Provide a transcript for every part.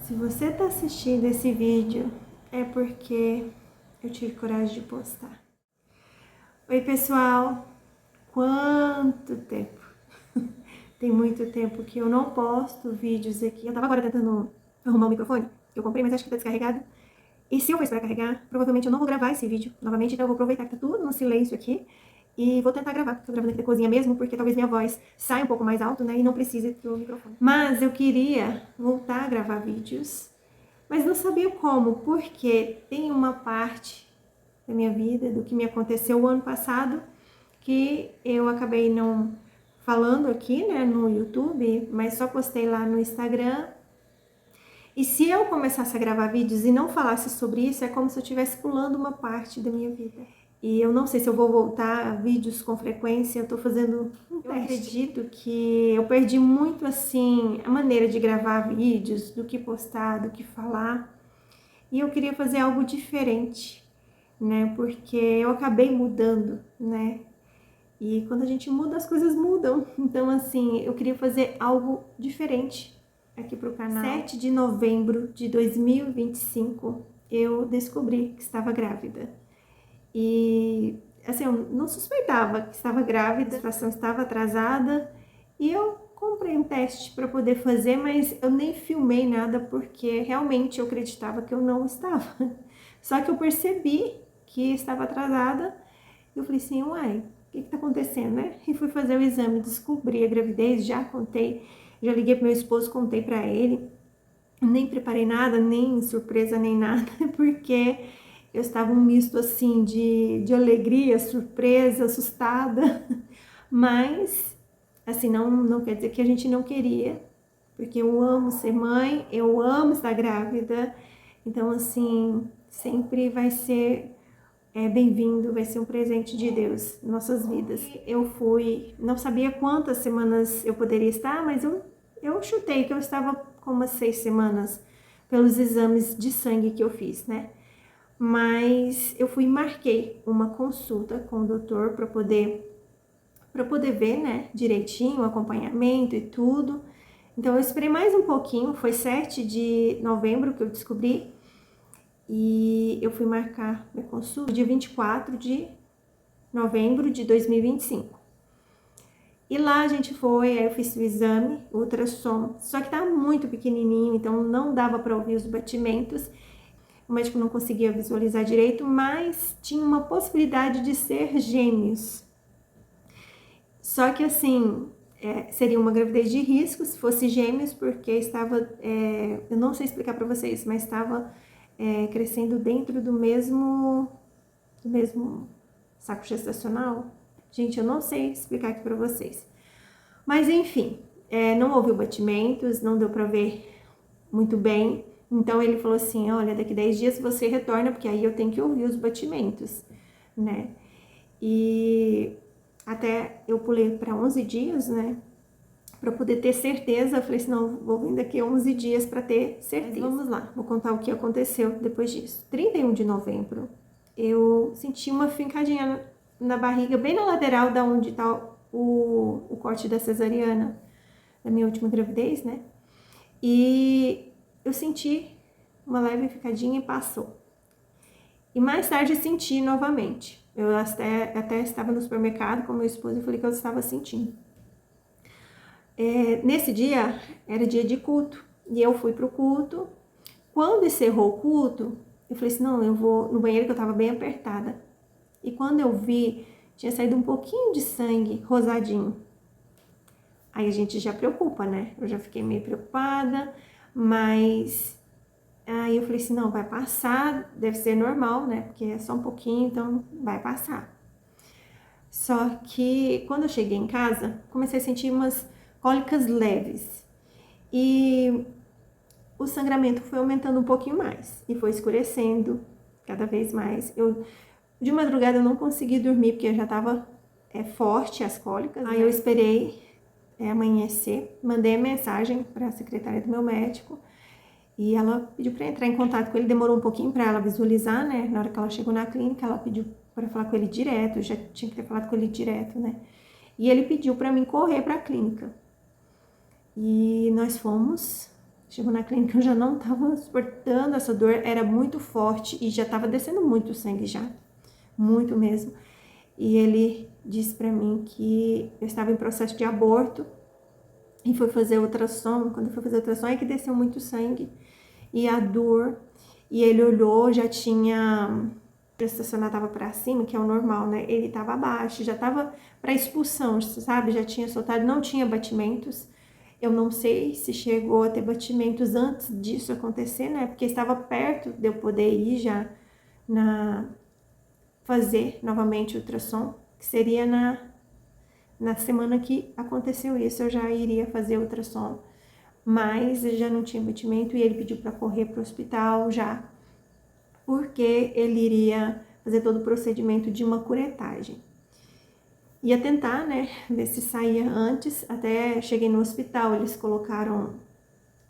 Se você está assistindo esse vídeo, é porque eu tive coragem de postar. Oi, pessoal! Quanto tempo! Tem muito tempo que eu não posto vídeos aqui. Eu tava agora tentando arrumar o microfone. Eu comprei, mas acho que tá descarregado. E se eu for esperar carregar, provavelmente eu não vou gravar esse vídeo novamente. Então eu vou aproveitar que tá tudo no silêncio aqui e vou tentar gravar. Tô gravando aqui da cozinha mesmo, porque talvez minha voz saia um pouco mais alto, né? E não precise do microfone. Mas eu queria voltar a gravar vídeos, mas não sabia como, porque tem uma parte da minha vida, do que me aconteceu o ano passado, que eu acabei não falando aqui, né, no YouTube, mas só postei lá no Instagram. E se eu começasse a gravar vídeos e não falasse sobre isso, é como se eu estivesse pulando uma parte da minha vida. E eu não sei se eu vou voltar a vídeos com frequência, eu tô fazendo um teste. Eu acredito que eu perdi muito, assim, a maneira de gravar vídeos, do que postar, do que falar. E eu queria fazer algo diferente, né, porque eu acabei mudando, né. E quando a gente muda, as coisas mudam. Então, assim, eu queria fazer algo diferente aqui pro canal. 7 de novembro de 2025, eu descobri que estava grávida. E, assim, eu não suspeitava que estava grávida, a situação estava atrasada. E eu comprei um teste para poder fazer, mas eu nem filmei nada porque realmente eu acreditava que eu não estava. Só que eu percebi que estava atrasada e eu falei assim, uai, o que está acontecendo, né? E fui fazer o exame, descobri a gravidez, já contei, já liguei pro meu esposo, contei para ele, nem preparei nada, nem surpresa, nem nada, porque eu estava um misto assim de alegria, surpresa, assustada, mas assim, não quer dizer que a gente não queria, porque eu amo ser mãe, eu amo estar grávida, então assim, sempre vai ser bem-vindo, vai ser um presente de Deus em nossas vidas. Eu não sabia quantas semanas eu poderia estar, mas eu chutei que eu estava com umas 6 semanas pelos exames de sangue que eu fiz, né? Mas eu fui e marquei uma consulta com o doutor para poder ver, né, direitinho o acompanhamento e tudo. Então eu esperei mais um pouquinho, foi 7 de novembro que eu descobri. E eu fui marcar minha consulta dia 24 de novembro de 2025. E lá a gente foi, aí eu fiz o exame, o ultrassom, só que tá muito pequenininho, então não dava para ouvir os batimentos. O médico não conseguia visualizar direito, mas tinha uma possibilidade de ser gêmeos. Só que assim, seria uma gravidez de risco se fosse gêmeos, porque estava, eu não sei explicar para vocês, mas estava crescendo dentro do mesmo saco gestacional. Gente, eu não sei explicar aqui para vocês. Mas enfim, não houve batimentos, não deu para ver muito bem, Então ele falou assim, olha, daqui 10 dias você retorna, porque aí eu tenho que ouvir os batimentos, né? E até eu pulei para 11 dias, né? Para poder ter certeza, eu falei assim, não, vou vir daqui a 11 dias para ter certeza. Mas vamos lá, vou contar o que aconteceu depois disso. 31 de novembro, eu senti uma fincadinha na barriga, bem na lateral da onde tá o corte da cesariana, da minha última gravidez, né? E eu senti uma leve ficadinha e passou. E mais tarde senti novamente. Eu até estava no supermercado com meu esposo e falei que eu estava sentindo. Nesse dia, era dia de culto. E eu fui pro culto. Quando encerrou o culto, eu falei assim, não, eu vou no banheiro que eu estava bem apertada. E quando eu vi, tinha saído um pouquinho de sangue rosadinho. Aí a gente já preocupa, né? Eu já fiquei meio preocupada, mas aí eu falei assim, não, vai passar, deve ser normal, né? Porque é só um pouquinho, então vai passar. Só que quando eu cheguei em casa, comecei a sentir umas cólicas leves. E o sangramento foi aumentando um pouquinho mais e foi escurecendo cada vez mais. De madrugada eu não consegui dormir porque já estava forte as cólicas. Aí eu esperei amanhecer, mandei a mensagem para a secretária do meu médico e ela pediu para entrar em contato com ele. Demorou um pouquinho para ela visualizar, né? Na hora que ela chegou na clínica, ela pediu para falar com ele direto. Eu já tinha que ter falado com ele direto, né? E ele pediu para mim correr para a clínica. E nós fomos. Chegou na clínica, eu já não estava suportando essa dor, era muito forte e já estava descendo muito sangue já, muito mesmo. E ele disse para mim que eu estava em processo de aborto e foi fazer ultrassom. Quando foi fazer ultrassom é que desceu muito sangue e a dor. E ele olhou, já tinha gestacional estava para cima, que é o normal, né? Ele estava abaixo, já estava para expulsão, sabe? Já tinha soltado, não tinha batimentos. Eu não sei se chegou a ter batimentos antes disso acontecer, né? Porque estava perto de eu poder ir já fazer novamente o ultrassom, que seria na semana que aconteceu isso, eu já iria fazer o ultrassom, mas já não tinha batimento e ele pediu para correr para o hospital já, porque ele iria fazer todo o procedimento de uma curetagem. Ia tentar, né, ver se saía antes, até cheguei no hospital, eles colocaram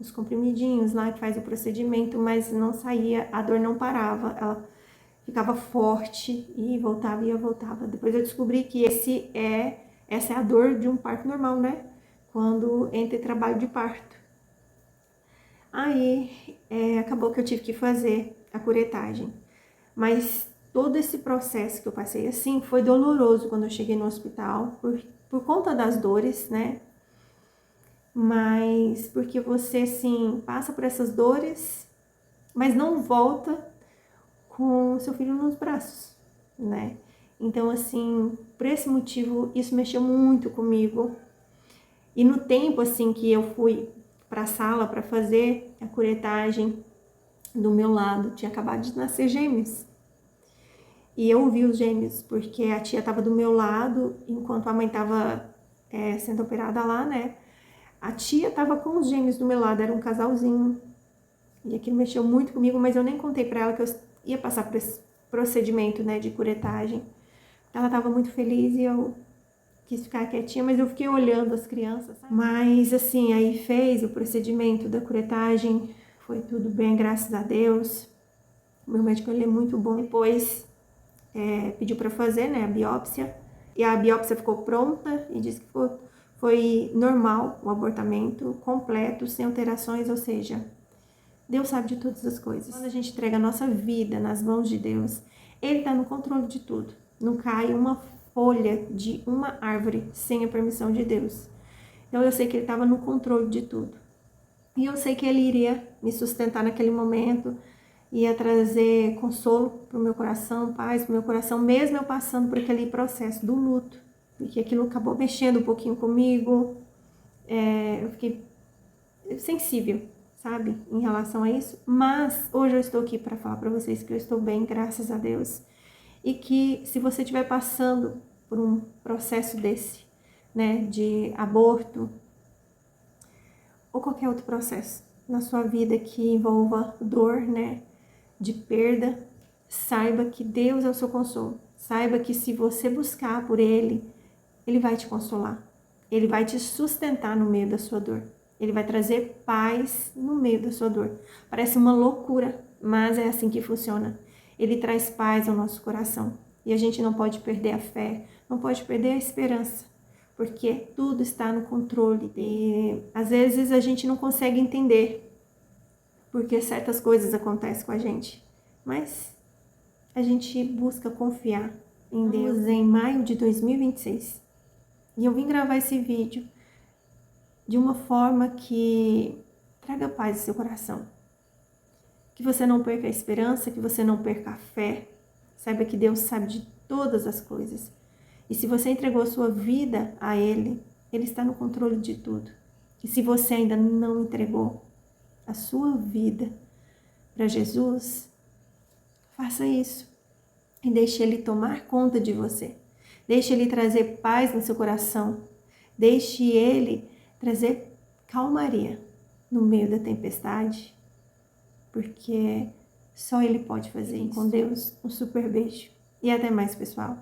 os comprimidinhos lá que faz o procedimento, mas não saía, a dor não parava, ela ficava forte e voltava e voltava. Depois eu descobri que essa é a dor de um parto normal, né, quando entra em trabalho de parto. Aí acabou que eu tive que fazer a curetagem, mas todo esse processo que eu passei assim foi doloroso quando eu cheguei no hospital, por conta das dores, né? Mas porque você, assim, passa por essas dores, mas não volta com seu filho nos braços, né? Então, assim, por esse motivo, isso mexeu muito comigo. E no tempo, assim, que eu fui para a sala para fazer a curetagem, do meu lado tinha acabado de nascer gêmeos. E eu vi os gêmeos, porque a tia estava do meu lado, enquanto a mãe estava sendo operada lá, né? A tia estava com os gêmeos do meu lado, era um casalzinho. E aquilo mexeu muito comigo, mas eu nem contei para ela que eu ia passar por esse procedimento, né, de curetagem. Ela estava muito feliz e eu quis ficar quietinha, mas eu fiquei olhando as crianças, sabe? Mas assim, aí fez o procedimento da curetagem, foi tudo bem, graças a Deus. O meu médico, ele é muito bom. Depois pediu para fazer, né, a biópsia, e a biópsia ficou pronta e disse que foi normal o abortamento completo, sem alterações, ou seja, Deus sabe de todas as coisas. Quando a gente entrega a nossa vida nas mãos de Deus, Ele está no controle de tudo. Não cai uma folha de uma árvore sem a permissão de Deus. Então eu sei que Ele estava no controle de tudo. E eu sei que Ele iria me sustentar naquele momento, ia trazer consolo para o meu coração, paz para o meu coração, mesmo eu passando por aquele processo do luto, porque aquilo acabou mexendo um pouquinho comigo, eu fiquei sensível, sabe, em relação a isso, mas hoje eu estou aqui para falar para vocês que eu estou bem, graças a Deus, e que se você estiver passando por um processo desse, né, de aborto, ou qualquer outro processo, na sua vida que envolva dor, né, de perda, saiba que Deus é o seu consolo. Saiba que se você buscar por Ele, Ele vai te consolar. Ele vai te sustentar no meio da sua dor. Ele vai trazer paz no meio da sua dor. Parece uma loucura, mas é assim que funciona. Ele traz paz ao nosso coração. E a gente não pode perder a fé, não pode perder a esperança, porque tudo está no controle. E às vezes a gente não consegue entender porque certas coisas acontecem com a gente, mas a gente busca confiar em Deus. Em maio de 2026. E eu vim gravar esse vídeo de uma forma que traga paz ao seu coração. Que você não perca a esperança, que você não perca a fé. Saiba que Deus sabe de todas as coisas. E se você entregou a sua vida a Ele, Ele está no controle de tudo. E se você ainda não entregou a sua vida para Jesus, faça isso. E deixe Ele tomar conta de você. Deixe Ele trazer paz no seu coração. Deixe Ele trazer calmaria no meio da tempestade. Porque só Ele pode fazer isso. Com Deus, um super beijo. E até mais, pessoal.